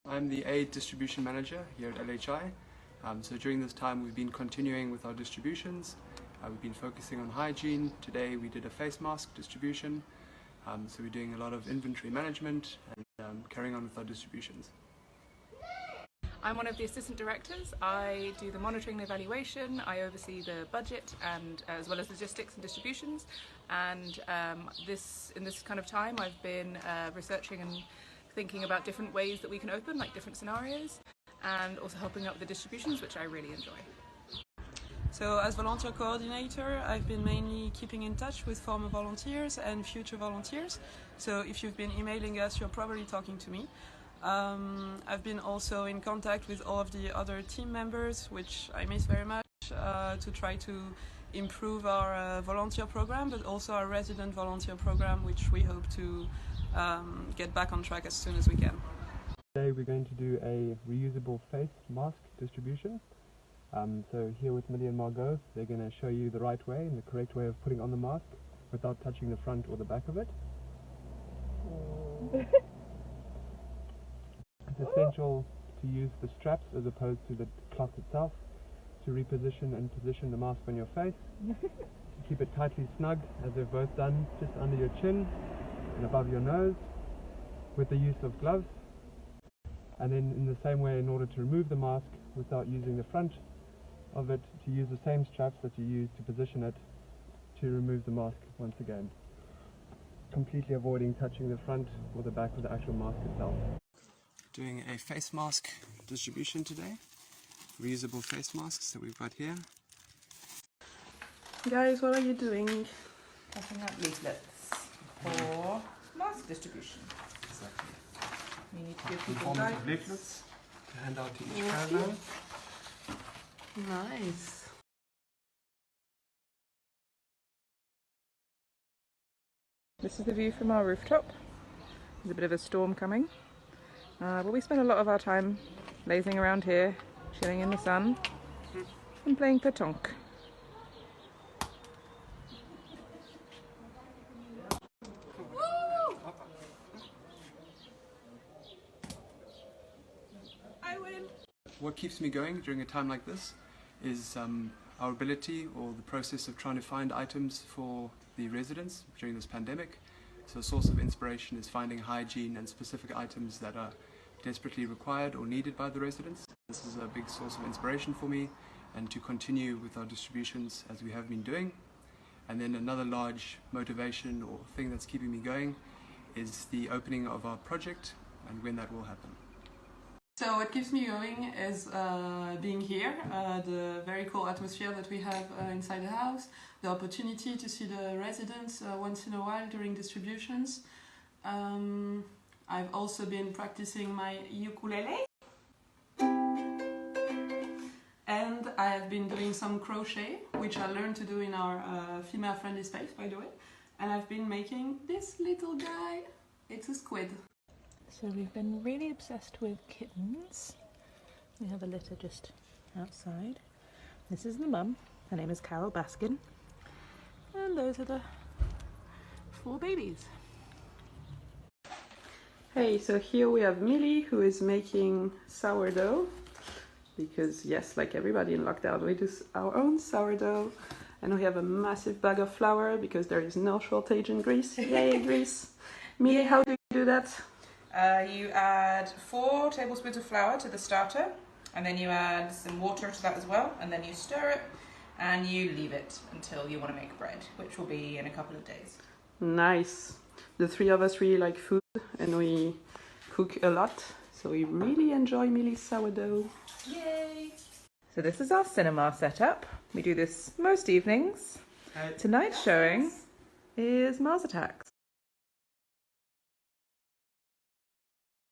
I'm the aid distribution manager here at LHI. So during this time we've been continuing with our distributions. We've been focusing on hygiene. Today we did a face mask distribution. So we're doing a lot of inventory management and carrying on with our distributions. I'm one of the assistant directors. I do the monitoring and evaluation. I oversee the budget and as well as logistics and distributions. And in this kind of time I've been researching and thinking about different ways that we can open, like different scenarios, and also helping out with the distributions, which I really enjoy. So as volunteer coordinator, I've been mainly keeping in touch with former volunteers and future volunteers. So if you've been emailing us, you're probably talking to me. I've been also in contact with all of the other team members, which I miss very much, to try to improve our volunteer program, but also our resident volunteer program, which we hope to get back on track as soon as we can. Today we're going to do a reusable face mask distribution. So here with Millie and Margaux, they're going to show you the right way and the correct way of putting on the mask without touching the front or the back of it. It's essential to use the straps as opposed to the cloth itself to reposition and position the mask on your face. Keep it tightly snug, as they've both done, just under your chin and above your nose, with the use of gloves. And then in the same way, in order to remove the mask without using the front of it, to use the same straps that you use to position it to remove the mask once again, completely avoiding touching the front or the back of the actual mask itself. Doing a face mask distribution today, reusable face masks that we've got here. Guys, what are you doing? Cutting out leaflets for mask distribution. Exactly. We need to give In people form of leaflets to hand out to each caravan. Nice. This is the view from our rooftop. There's a bit of a storm coming. But we spend a lot of our time lazing around here, chilling in the sun and playing pétanque. I win! What keeps me going during a time like this is our ability, or the process of trying to find items for the residents during this pandemic. So a source of inspiration is finding hygiene and specific items that are desperately required or needed by the residents. This is a big source of inspiration for me, and to continue with our distributions as we have been doing. And then another large motivation or thing that's keeping me going is the opening of our project and when that will happen. So what keeps me going is being here, the very cool atmosphere that we have inside the house, the opportunity to see the residents once in a while during distributions. I've also been practicing my ukulele, and I have been doing some crochet, which I learned to do in our female-friendly space, by the way. And I've been making this little guy. It's a squid. So we've been really obsessed with kittens. We have a litter just outside. This is the mum. Her name is Carol Baskin. And those are the 4 babies. Hey, so here we have Millie, who is making sourdough. Because yes, like everybody in lockdown, we do our own sourdough. And we have a massive bag of flour because there is no shortage in Greece. Yay, Greece! Millie, how do you do that? You add 4 tablespoons of flour to the starter, and then you add some water to that as well, and then you stir it and you leave it until you want to make bread, which will be in a couple of days. Nice. The 3 of us really like food and we cook a lot, so we really enjoy Millie's sourdough. Yay! So this is our cinema setup. We do this most evenings. Tonight's showing is Mars Attacks.